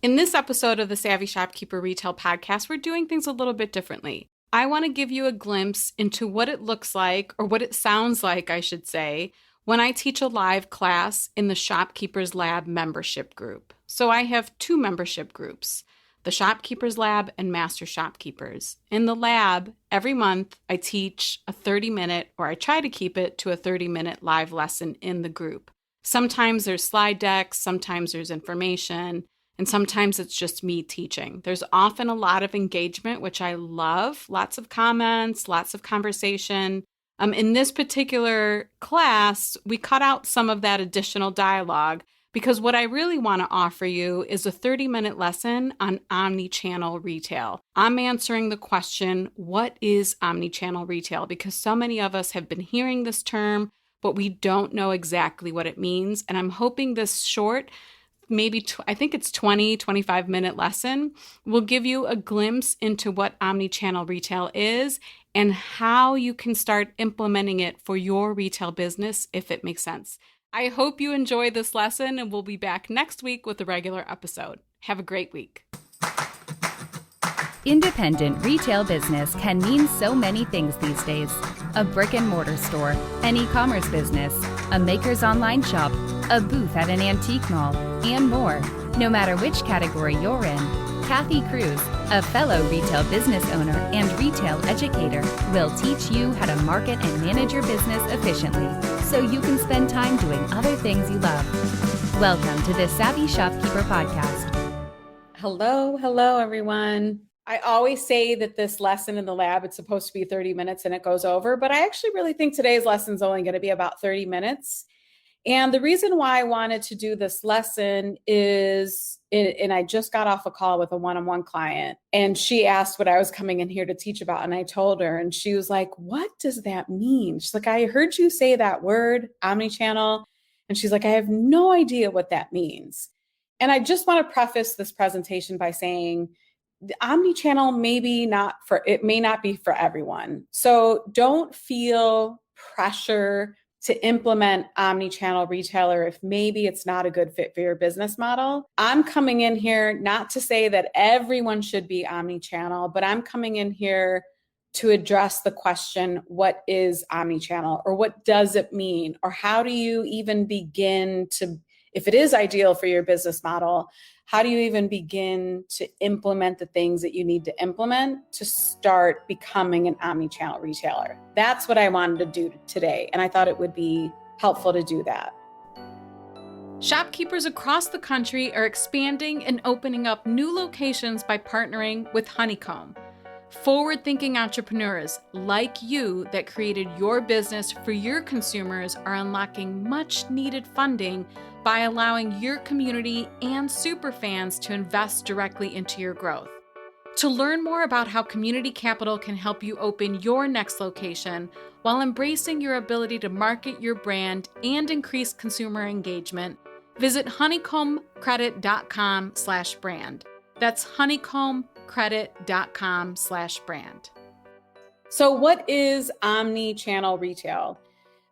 In this episode of the Savvy Shopkeeper Retail Podcast, we're doing things a little bit differently. I want to give you a glimpse into what it looks like, or what it sounds like, I should say, when I teach a live class in the Shopkeepers Lab membership group. So I have two membership groups, the Shopkeepers Lab and Master Shopkeepers. In the lab, every month I teach a 30-minute, or I try to keep it to a 30-minute live lesson in the group. Sometimes there's slide decks, sometimes there's information, and sometimes it's just me teaching. There's often a lot of engagement, which I love, lots of comments, lots of conversation. In this particular class, we cut out some of that additional dialogue because what I really want to offer you is a 30-minute lesson on omnichannel retail. I'm answering the question, what is omnichannel retail? Because so many of us have been hearing this term, but we don't know exactly what it means. And I'm hoping this short, I think it's 25-minute lesson will give you a glimpse into what omnichannel retail is and how you can start implementing it for your retail business if it makes sense. I hope you enjoy this lesson, and we'll be back next week with a regular episode. Have a great week. Independent retail business can mean so many things these days. A brick and mortar store, an e-commerce business, a maker's online shop, a booth at an antique mall, and more. No matter which category you're in, Kathy Cruz, a fellow retail business owner and retail educator, will teach you how to market and manage your business efficiently so you can spend time doing other things you love. Welcome to the Savvy Shopkeeper Podcast. Hello, everyone. I always say that this lesson in the lab, it's supposed to be 30 minutes and it goes over, but I actually really think today's lesson is only going to be about 30 minutes. And the reason why I wanted to do this lesson is, and I just got off a call with a one-on-one client, and she asked what I was coming in here to teach about. And I told her, and she was like, what does that mean? She's like, I heard you say that word, omnichannel. And she's like, I have no idea what that means. And I just want to preface this presentation by saying, the omnichannel may not be for everyone. So don't feel pressure to implement omnichannel retailer if maybe it's not a good fit for your business model. I'm coming in here not to say that everyone should be omnichannel, but I'm coming in here to address the question, what is omnichannel, or what does it mean? Or how do you even begin to, if it is ideal for your business model, how do you even begin to implement the things that you need to implement to start becoming an omnichannel retailer? That's what I wanted to do today, and I thought it would be helpful to do that. Shopkeepers across the country are expanding and opening up new locations by partnering with Honeycomb. Forward-thinking entrepreneurs like you that created your business for your consumers are unlocking much-needed funding by allowing your community and superfans to invest directly into your growth. To learn more about how community capital can help you open your next location while embracing your ability to market your brand and increase consumer engagement, visit honeycombcredit.com/brand. That's honeycombcredit.com/brand. So what is omni-channel retail?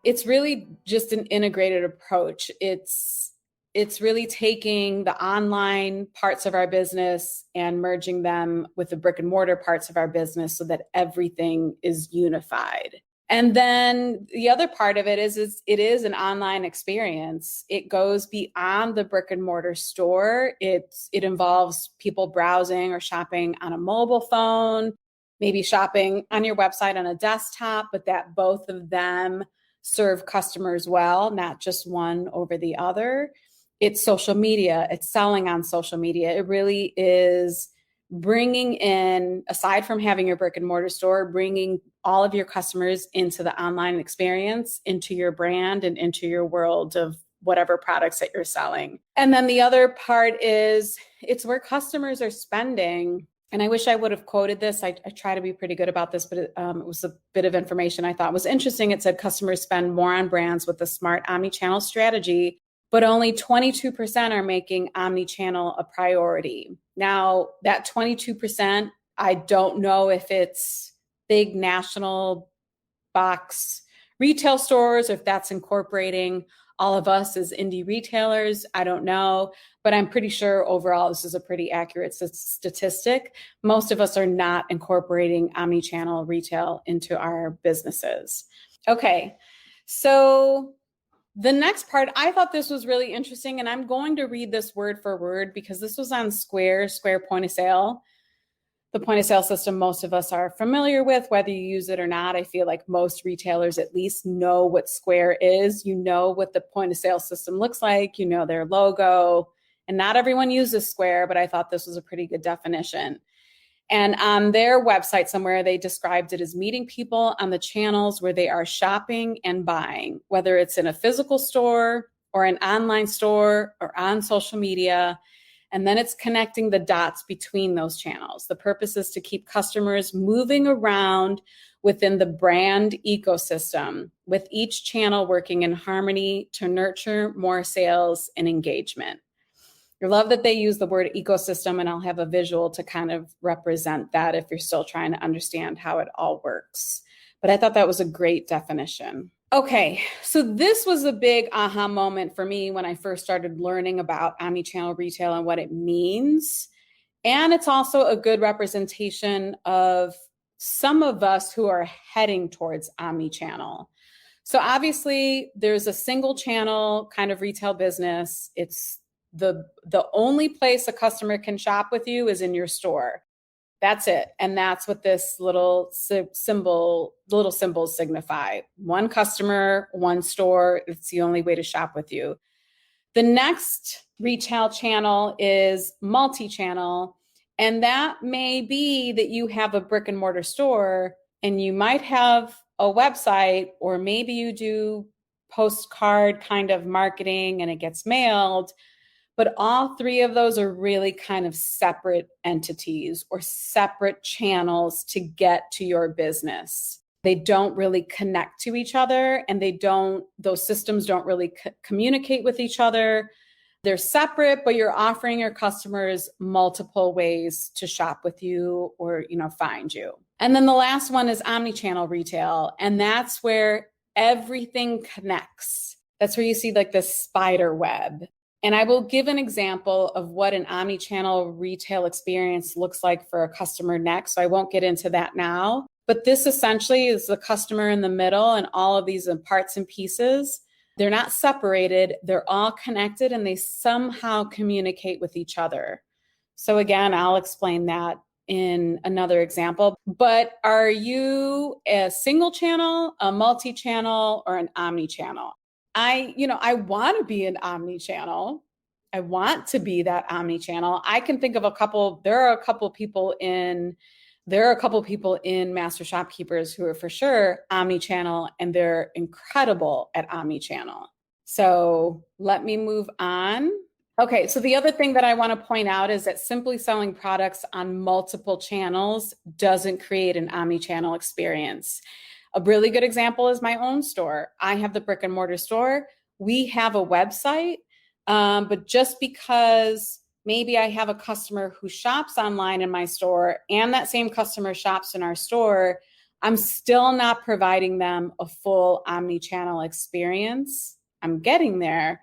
It's really just an integrated approach. It's really taking the online parts of our business and merging them with the brick and mortar parts of our business so that everything is unified. And then the other part of it is it is an online experience. It goes beyond the brick and mortar store. It involves people browsing or shopping on a mobile phone, maybe shopping on your website on a desktop, but that both of them serve customers well, not just one over the other. It's social media. It's selling on social media. It really is bringing in, aside from having your brick and mortar store, bringing all of your customers into the online experience, into your brand and into your world of whatever products that you're selling. And then the other part is it's where customers are spending. And I wish I would have quoted this. I try to be pretty good about this, but it was a bit of information I thought was interesting. It said customers spend more on brands with a smart omnichannel strategy, but only 22% are making omnichannel a priority. Now, that 22%, I don't know if it's big national box retail stores, or if that's incorporating all of us as indie retailers. I don't know, but I'm pretty sure overall this is a pretty accurate statistic. Most of us are not incorporating omnichannel retail into our businesses. Okay, so the next part, I thought this was really interesting, and I'm going to read this word for word because this was on Square point of sale. The point of sale system most of us are familiar with, whether you use it or not. I feel like most retailers at least know what Square is. You know what the point of sale system looks like, you know their logo, and not everyone uses Square, but I thought this was a pretty good definition. And on their website somewhere, they described it as meeting people on the channels where they are shopping and buying, whether it's in a physical store or an online store or on social media. And then it's connecting the dots between those channels. The purpose is to keep customers moving around within the brand ecosystem, with each channel working in harmony to nurture more sales and engagement. I love that they use the word ecosystem, and I'll have a visual to kind of represent that if you're still trying to understand how it all works. But I thought that was a great definition. Okay, so this was a big aha moment for me when I first started learning about omnichannel retail and what it means. And it's also a good representation of some of us who are heading towards omnichannel. So obviously there's a single channel kind of retail business. It's the only place a customer can shop with you is in your store. That's it. And that's what this little symbols signify. One customer, one store. It's the only way to shop with you. The next retail channel is multi-channel. And that may be that you have a brick and mortar store and you might have a website, or maybe you do postcard kind of marketing and it gets mailed. But all three of those are really kind of separate entities or separate channels to get to your business. They don't really connect to each other, and those systems don't really communicate with each other. They're separate, but you're offering your customers multiple ways to shop with you or, find you. And then the last one is omnichannel retail. And that's where everything connects. That's where you see like the spider web. And I will give an example of what an omnichannel retail experience looks like for a customer next. So I won't get into that now. But this essentially is the customer in the middle, and all of these parts and pieces. They're not separated. They're all connected, and they somehow communicate with each other. So again, I'll explain that in another example. But are you a single channel, a multi-channel, or an omni-channel? I want to be an omni-channel. I want to be that omni-channel. I can think of there are a couple people in Master Shopkeepers who are for sure omni-channel, and they're incredible at omni-channel. So let me move on. Okay, so the other thing that I want to point out is that simply selling products on multiple channels doesn't create an omni-channel experience. A really good example is my own store. I have the brick and mortar store. We have a website, but just because maybe I have a customer who shops online in my store and that same customer shops in our store, I'm still not providing them a full omni-channel experience. I'm getting there,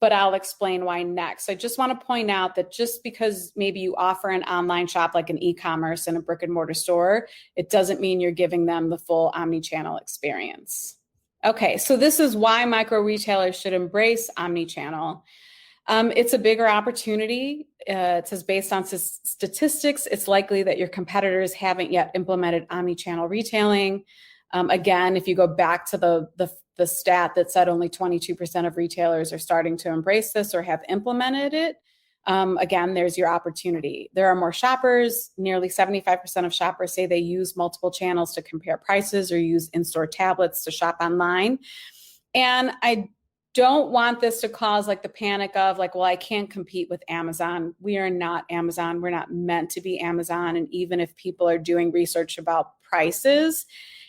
but I'll explain why next. I just want to point out that just because maybe you offer an online shop like an e-commerce in a brick and mortar store, it doesn't mean you're giving them the full omni-channel experience. Okay, so this is why micro retailers should embrace omni-channel. It's a bigger opportunity. It says based on statistics, it's likely that your competitors haven't yet implemented omni-channel retailing. Again, if you go back to the stat that said only 22% of retailers are starting to embrace this or have implemented it, again, there's your opportunity. There are more shoppers. Nearly 75% of shoppers say they use multiple channels to compare prices or use in-store tablets to shop online. And I don't want this to cause like the panic of like, well, I can't compete with Amazon. We are not Amazon. We're not meant to be Amazon. And even if people are doing research about prices,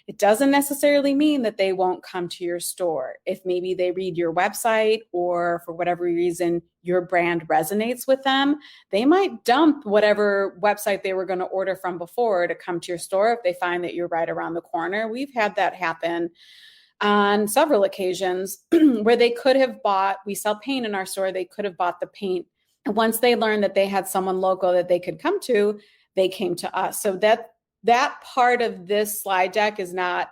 it doesn't necessarily mean that they won't come to your store. If maybe they read your website or for whatever reason your brand resonates with them, they might dump whatever website they were going to order from before to come to your store if they find that you're right around the corner. We've had that happen on several occasions where they could have bought, we sell paint in our store, they could have bought the paint. And once they learned that they had someone local that they could come to, they came to us. So that part of this slide deck is not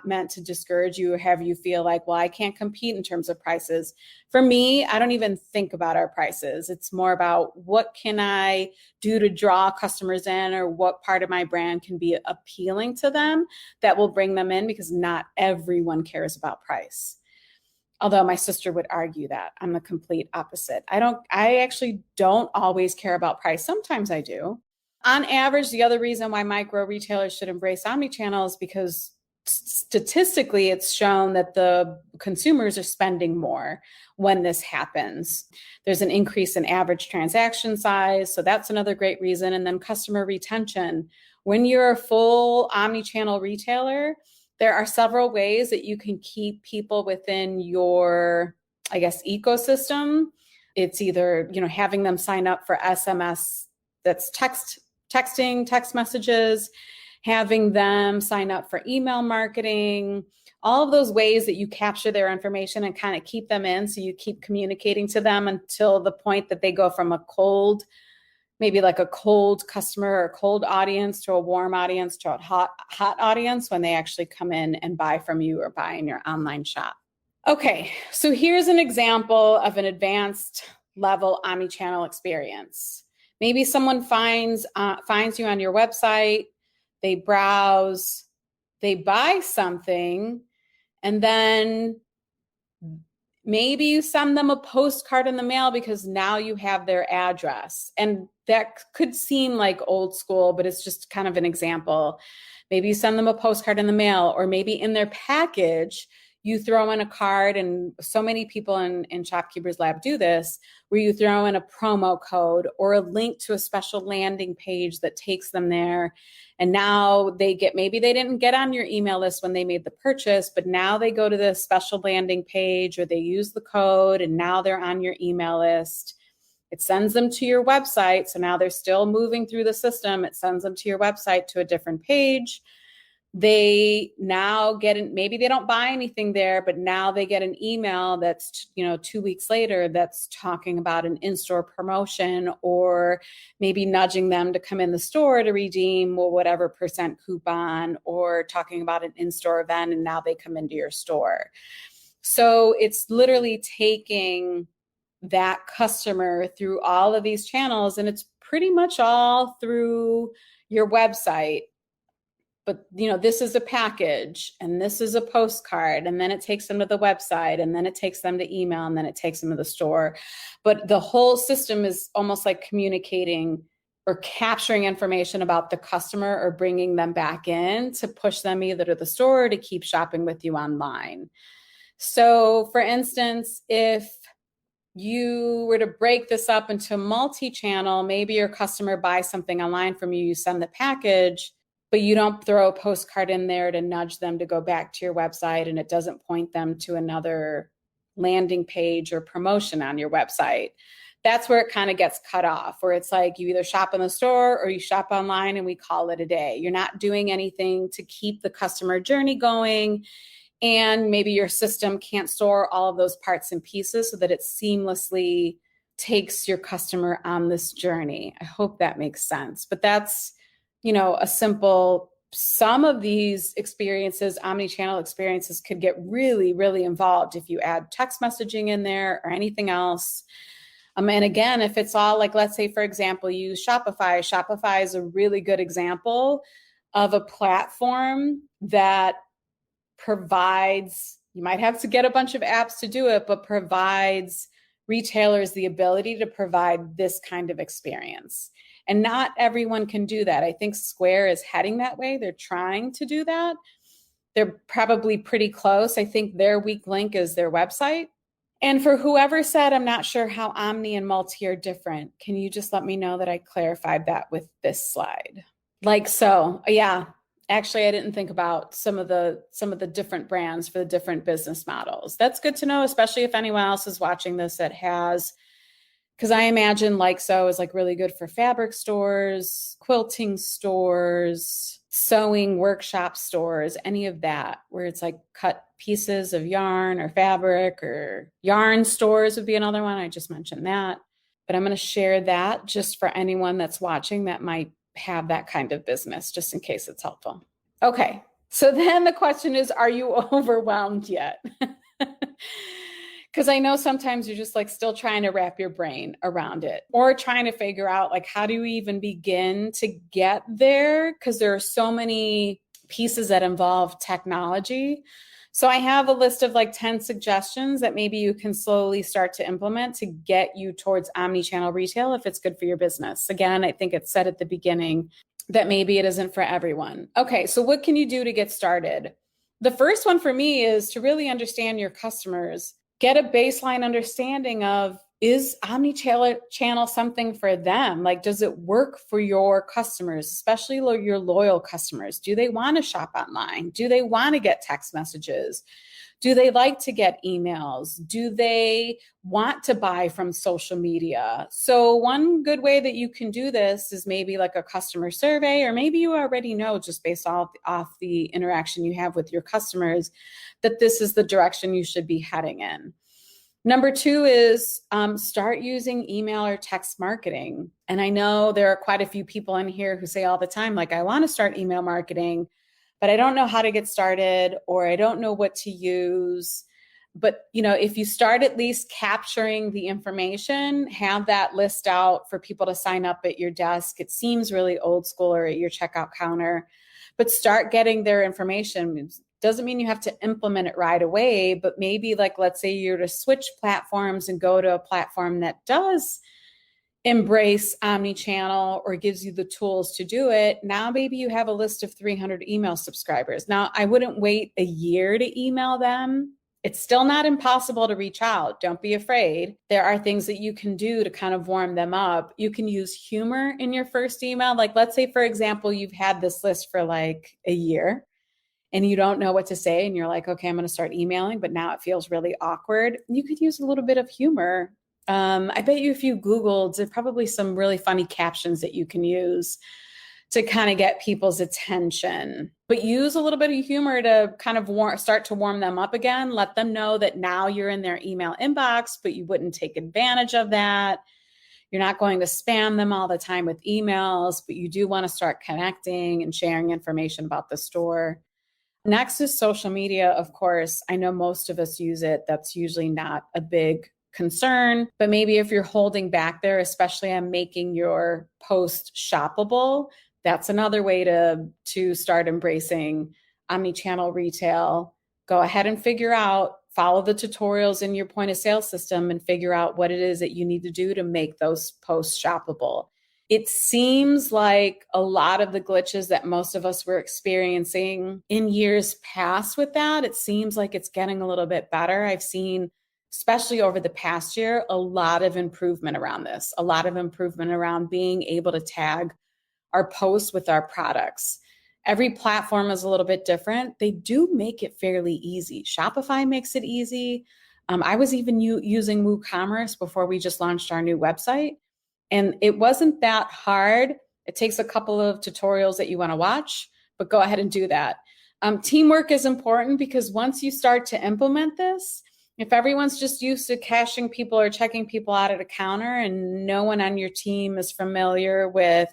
meant to discourage you or have you feel like, well, I can't compete in terms of prices. For me, I don't even think about our prices. It's more about what can I do to draw customers in, or what part of my brand can be appealing to them that will bring them in, because not everyone cares about price. Although my sister would argue that I'm the complete opposite. I actually don't always care about price. Sometimes I do. On average, the other reason why micro retailers should embrace omnichannel is because statistically it's shown that the consumers are spending more when this happens. There's an increase in average transaction size, so that's another great reason. And then customer retention. When you're a full omnichannel retailer, there are several ways that you can keep people within your, I guess, ecosystem. It's either, having them sign up for SMS, that's text messages, having them sign up for email marketing, all of those ways that you capture their information and kind of keep them in. So you keep communicating to them until the point that they go from a cold, maybe like a cold customer or cold audience, to a warm audience, to a hot audience when they actually come in and buy from you or buy in your online shop. Okay, so here's an example of an advanced level omnichannel experience. Maybe someone finds you on your website, they browse, they buy something, and then maybe you send them a postcard in the mail because now you have their address. And that could seem like old school, but it's just kind of an example. Maybe you send them a postcard in the mail, or maybe in their package, you throw in a card, and so many people in Shopkeepers Lab do this, where you throw in a promo code or a link to a special landing page that takes them there. And now maybe they didn't get on your email list when they made the purchase, but now they go to the special landing page, or they use the code, and now they're on your email list. It sends them to your website. So now they're still moving through the system. It sends them to your website, to a different page. They now maybe they don't buy anything there, but now they get an email that's, 2 weeks later, that's talking about an in-store promotion, or maybe nudging them to come in the store to redeem whatever % coupon, or talking about an in-store event, and now they come into your store. So it's literally taking that customer through all of these channels, and it's pretty much all through your website. But, this is a package, and this is a postcard, and then it takes them to the website, and then it takes them to email, and then it takes them to the store. But the whole system is almost like communicating or capturing information about the customer, or bringing them back in to push them either to the store or to keep shopping with you online. So, for instance, if you were to break this up into multi-channel, maybe your customer buys something online from you, you send the package, but you don't throw a postcard in there to nudge them to go back to your website, and it doesn't point them to another landing page or promotion on your website. That's where it kind of gets cut off, where it's like you either shop in the store or you shop online, and we call it a day. You're not doing anything to keep the customer journey going, and maybe your system can't store all of those parts and pieces so that it seamlessly takes your customer on this journey. I hope that makes sense. But that's some of these experiences, omnichannel experiences, could get really, really involved if you add text messaging in there or anything else. And again, if it's all like, let's say, for example, you use Shopify. Shopify is a really good example of a platform that provides, you might have to get a bunch of apps to do it, but provides retailers the ability to provide this kind of experience. And not everyone can do that. I think Square is heading that way. They're trying to do that. They're probably pretty close. I think their weak link is their website. And for whoever said, I'm not sure how Omni and Multi are different, can you just let me know that I clarified that with this slide? Like so, yeah. Actually, I didn't think about some of the different brands for the different business models. That's good to know, especially if anyone else is watching this that has, because I imagine Like So is like really good for fabric stores, quilting stores, sewing workshop stores, any of that, where it's like cut pieces of yarn or fabric, or yarn stores would be another one. I just mentioned that. But I'm going to share that just for anyone that's watching that might have that kind of business, just in case it's helpful. Okay. So then the question is, are you overwhelmed yet? Because I know sometimes you're just like still trying to wrap your brain around it, or trying to figure out like, how do you even begin to get there? Because there are so many pieces that involve technology. So I have a list of like 10 suggestions that maybe you can slowly start to implement to get you towards omnichannel retail if it's good for your business. Again, I think it's said at the beginning that maybe it isn't for everyone. Okay, so what can you do to get started? The first one for me is to really understand your customers. Get a baseline understanding of, is omnichannel something for them? Like, does it work for your customers, especially your loyal customers? Do they want to shop online? Do they want to get text messages? Do they like to get emails? Do they want to buy from social media? So one good way that you can do this is maybe like a customer survey, or maybe you already know just based off the interaction you have with your customers that this is the direction you should be heading in. Number two is start using email or text marketing. And I know there are quite a few people in here who say all the time, like, I want to start email marketing, but I don't know how to get started, or I don't know what to use. But, if you start at least capturing the information, have that list out for people to sign up at your desk. It seems really old school, or at your checkout counter, but start getting their information. Doesn't mean you have to implement it right away, but maybe like, let's say you're to switch platforms and go to a platform that does embrace omnichannel or gives you the tools to do it. Now, maybe you have a list of 300 email subscribers. Now, I wouldn't wait a year to email them. It's still not impossible to reach out. Don't be afraid. There are things that you can do to kind of warm them up. You can use humor in your first email. Like, let's say, for example, you've had this list for like a year and you don't know what to say, and you're like, okay, I'm going to start emailing, but now it feels really awkward. You could use a little bit of humor. I bet you if you Googled, there's probably some really funny captions that you can use to kind of get people's attention. But use a little bit of humor to kind of start to warm them up again. Let them know that now you're in their email inbox, but you wouldn't take advantage of that. You're not going to spam them all the time with emails, but you do want to start connecting and sharing information about the store. Next is social media, of course. I know most of us use it. That's usually not a big concern, but maybe if you're holding back there, especially on making your post shoppable, that's another way to start embracing omnichannel retail. Go ahead and follow the tutorials in your point of sale system and figure out what it is that you need to do to make those posts shoppable. It seems like a lot of the glitches that most of us were experiencing in years past with that, it seems like it's getting a little bit better. I've seen, especially over the past year, a lot of improvement around this, a lot of improvement around being able to tag our posts with our products. Every platform is a little bit different. They do make it fairly easy. Shopify makes it easy. I was even using WooCommerce before we just launched our new website. And it wasn't that hard. It takes a couple of tutorials that you want to watch, but go ahead and do that. Teamwork is important, because once you start to implement this, if everyone's just used to cashing people or checking people out at a counter and no one on your team is familiar with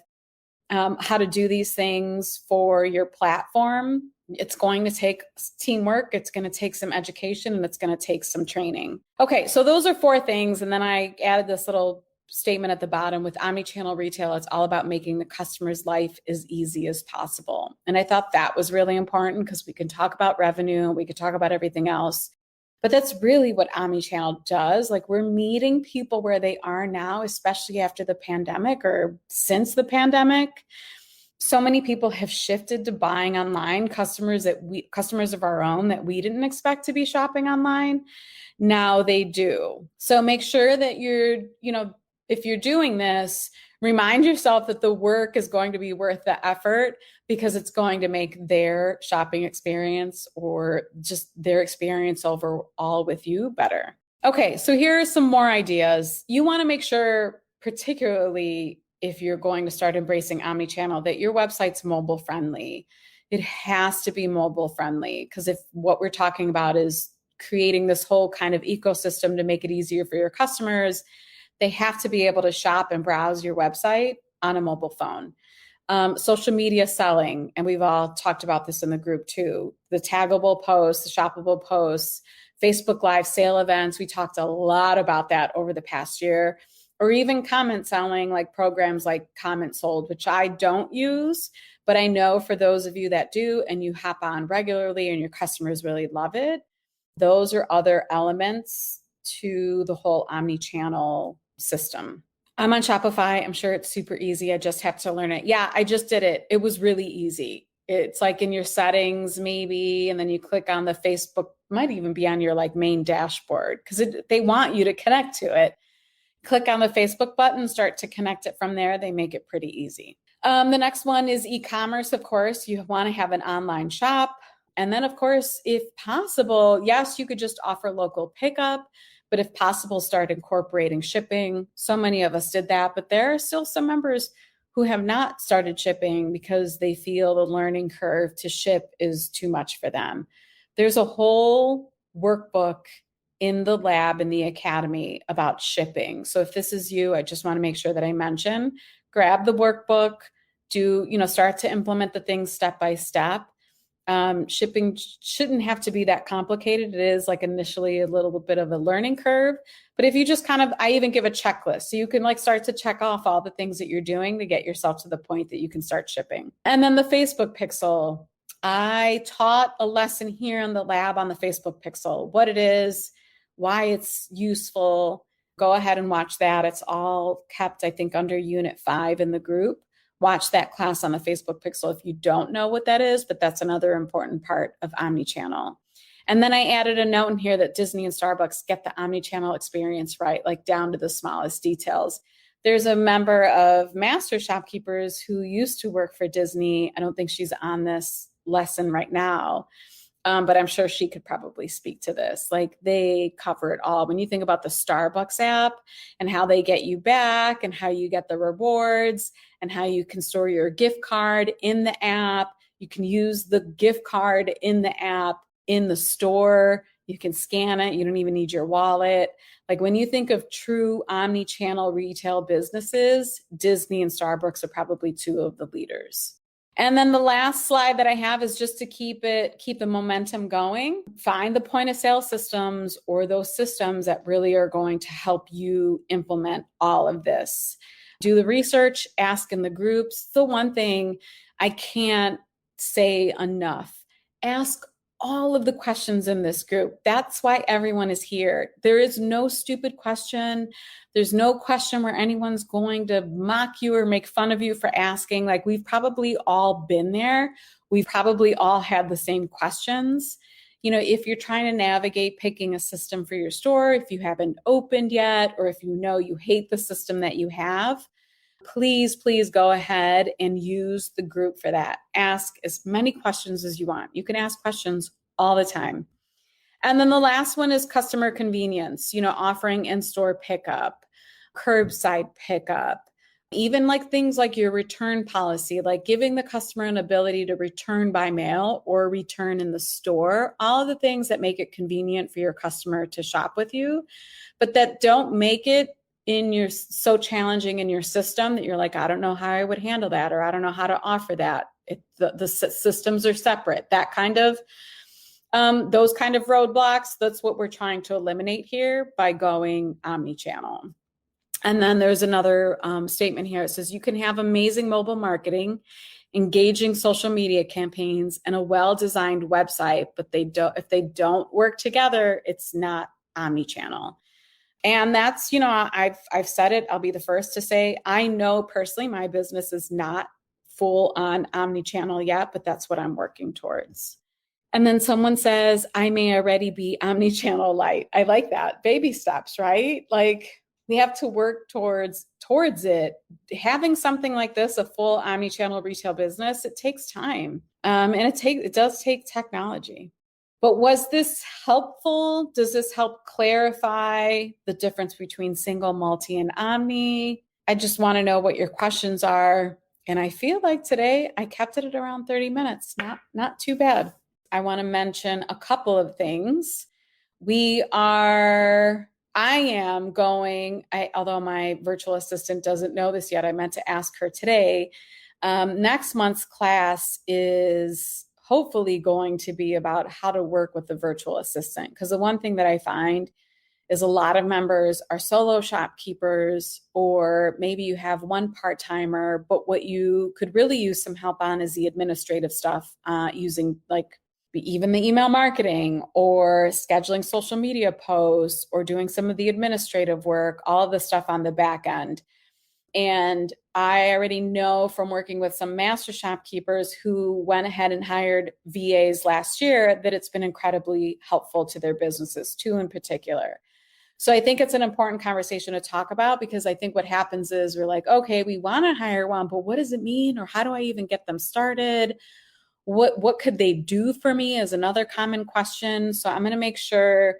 how to do these things for your platform, it's going to take teamwork, it's going to take some education, and it's going to take some training. Okay, so those are 4 things. And then I added this little statement at the bottom: with omnichannel retail, it's all about making the customer's life as easy as possible. And I thought that was really important, because we can talk about revenue, we could talk about everything else, but that's really what omnichannel does. Like, we're meeting people where they are now, especially after the pandemic or since the pandemic. So many people have shifted to buying online, customers of our own that we didn't expect to be shopping online. Now they do. So make sure that if you're doing this, remind yourself that the work is going to be worth the effort, because it's going to make their shopping experience, or just their experience overall with you, better. Okay, so here are some more ideas. You want to make sure, particularly if you're going to start embracing omnichannel, that your website's mobile friendly. It has to be mobile friendly, because if what we're talking about is creating this whole kind of ecosystem to make it easier for your customers, they have to be able to shop and browse your website on a mobile phone. Social media selling, and we've all talked about this in the group too, the taggable posts, the shoppable posts, Facebook Live sale events. We talked a lot about that over the past year, or even comment selling, like programs like Comment Sold, which I don't use, but I know for those of you that do and you hop on regularly and your customers really love it, those are other elements to the whole omni-channel system. I'm on Shopify. I'm sure it's super easy. I just have to learn it. Yeah, I just did it. It was really easy. It's like in your settings maybe, and then you click on the Facebook, might even be on your like main dashboard, because they want you to connect to it. Click on the Facebook button, start to connect it from there. They make it pretty easy. The next one is e-commerce. Of course, you want to have an online shop. And then, of course, if possible, yes, you could just offer local pickup, but if possible, start incorporating shipping. So many of us did that, but there are still some members who have not started shipping because they feel the learning curve to ship is too much for them. There's a whole workbook in the lab, in the academy, about shipping. So if this is you, I just want to make sure that I mention, grab the workbook, start to implement the things step by step. Shipping shouldn't have to be that complicated. It is like initially a little bit of a learning curve, but if you just I even give a checklist so you can like start to check off all the things that you're doing to get yourself to the point that you can start shipping. And then the Facebook pixel. I taught a lesson here in the lab on the Facebook pixel, what it is, why it's useful. Go ahead and watch that. It's all kept, I think, under Unit 5 in the group. Watch that class on the Facebook pixel if you don't know what that is, but that's another important part of omnichannel. And then I added a note in here that Disney and Starbucks get the omnichannel experience right, like down to the smallest details. There's a member of Master Shopkeepers who used to work for Disney. I don't think she's on this lesson right now, but I'm sure she could probably speak to this. Like, they cover it all. When you think about the Starbucks app and how they get you back and how you get the rewards and how you can store your gift card in the app, you can use the gift card in the app in the store. You can scan it. You don't even need your wallet. Like, when you think of true omni-channel retail businesses, Disney and Starbucks are probably two of the leaders. And then the last slide that I have is just to keep the momentum going. Find the point of sale systems or those systems that really are going to help you implement all of this. Do the research, ask in the groups. The one thing I can't say enough, ask all of the questions in this group. That's why everyone is here. There is no stupid question. There's no question where anyone's going to mock you or make fun of you for asking. Like, we've probably all been there. We've probably all had the same questions. If you're trying to navigate picking a system for your store, if you haven't opened yet, or if you hate the system that you have, please go ahead and use the group for that. Ask as many questions as you want. You can ask questions all the time. And then the last one is customer convenience, offering in-store pickup, curbside pickup, even like things like your return policy, like giving the customer an ability to return by mail or return in the store, all of the things that make it convenient for your customer to shop with you, but that don't make it so challenging in your system that you're like, I don't know how I would handle that, or I don't know how to offer that. The systems are separate. That kind of, those kind of roadblocks, that's what we're trying to eliminate here by going omni-channel. And then there's another statement here. It says you can have amazing mobile marketing, engaging social media campaigns, and a well-designed website, but if they don't work together, it's not omni-channel. And that's, I've said it, I'll be the first to say, I know personally my business is not full on omni-channel yet, but that's what I'm working towards. And then someone says, I may already be omni-channel light. I like that. Baby steps, right? Like, we have to work towards it. Having something like this, a full omni-channel retail business, it takes time. And it does take technology. But was this helpful? Does this help clarify the difference between single, multi, and omni? I just want to know what your questions are. And I feel like today I kept it at around 30 minutes. Not too bad. I want to mention a couple of things. Although my virtual assistant doesn't know this yet, I meant to ask her today. Next month's class is hopefully going to be about how to work with the virtual assistant. Because the one thing that I find is a lot of members are solo shopkeepers, or maybe you have one part-timer, but what you could really use some help on is the administrative stuff, using like even the email marketing or scheduling social media posts or doing some of the administrative work, all of the stuff on the back end. And I already know from working with some master shopkeepers who went ahead and hired VAs last year that it's been incredibly helpful to their businesses too, in particular. So I think it's an important conversation to talk about, because I think what happens is we're like, okay, we want to hire one, but what does it mean? Or how do I even get them started? What could they do for me is another common question. So I'm going to make sure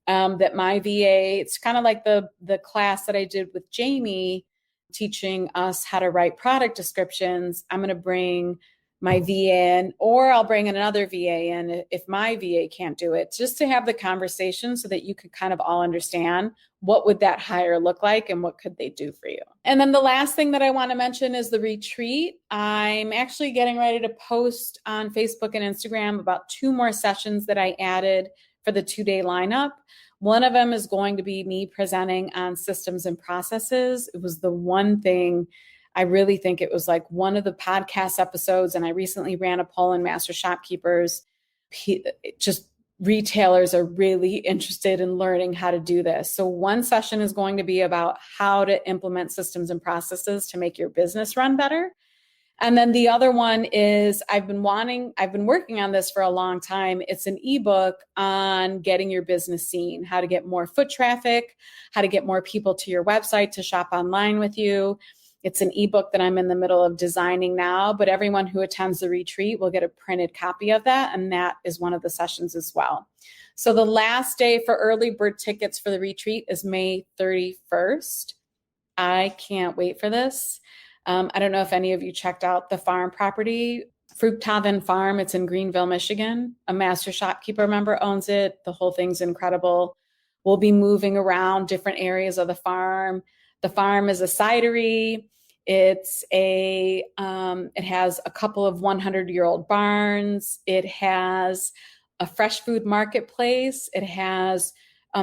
that my VA, it's kind of like the class that I did with Jamie, teaching us how to write product descriptions. I'm going to bring my VA in, or I'll bring another VA in if my VA can't do it, just to have the conversation so that you can kind of all understand what would that hire look like and what could they do for you. And then the last thing that I want to mention is the retreat. I'm actually getting ready to post on Facebook and Instagram about 2 more sessions that I added for the 2-day lineup. One of them is going to be me presenting on systems and processes. It was the one thing I really think it was like one of the podcast episodes, and I recently ran a poll in Master Shopkeepers. Just retailers are really interested in learning how to do this. So one session is going to be about how to implement systems and processes to make your business run better. And then the other one is I've been working on this for a long time. It's an ebook on getting your business seen, how to get more foot traffic, how to get more people to your website to shop online with you. It's an ebook that I'm in the middle of designing now, but everyone who attends the retreat will get a printed copy of that, and that is one of the sessions as well. So the last day for early bird tickets for the retreat is May 31st. I can't wait for this. I don't know if any of you checked out the farm property, Fruchthaven Farm. It's in Greenville, Michigan. A master shopkeeper member owns it. The whole thing's incredible. We'll be moving around different areas of the farm. The farm is a cidery. It has a couple of 100-year-old barns. It has a fresh food marketplace. It has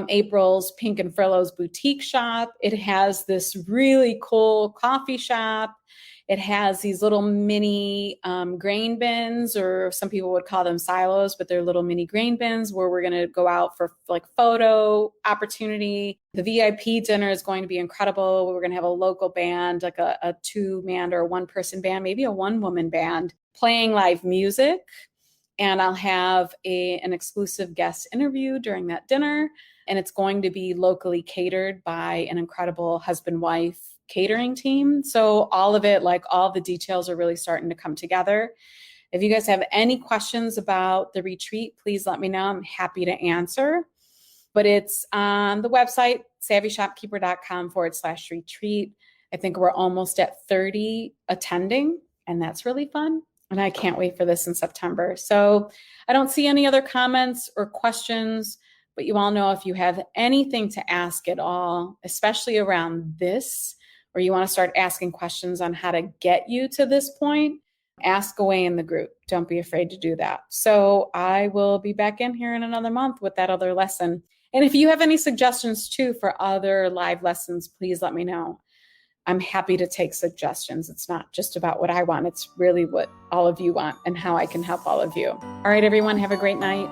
April's Pink and Furlow's boutique shop. It has this really cool coffee shop. It has these little mini grain bins, or some people would call them silos, but they're little mini grain bins where we're going to go out for like photo opportunity. The VIP dinner is going to be incredible. We're going to have a local band, like a 2-man or 1-person band, maybe a 1-woman band, playing live music. And I'll have an exclusive guest interview during that dinner. And it's going to be locally catered by an incredible husband-wife catering team. So all of it, like all the details are really starting to come together. If you guys have any questions about the retreat, please let me know. I'm happy to answer. But it's on the website, savvyshopkeeper.com/retreat. I think we're almost at 30 attending, and that's really fun. And I can't wait for this in September. So I don't see any other comments or questions, but you all know if you have anything to ask at all, especially around this, or you want to start asking questions on how to get you to this point, ask away in the group. Don't be afraid to do that. So I will be back in here in another month with that other lesson. And if you have any suggestions too for other live lessons, please let me know. I'm happy to take suggestions. It's not just about what I want. It's really what all of you want and how I can help all of you. All right, everyone, have a great night.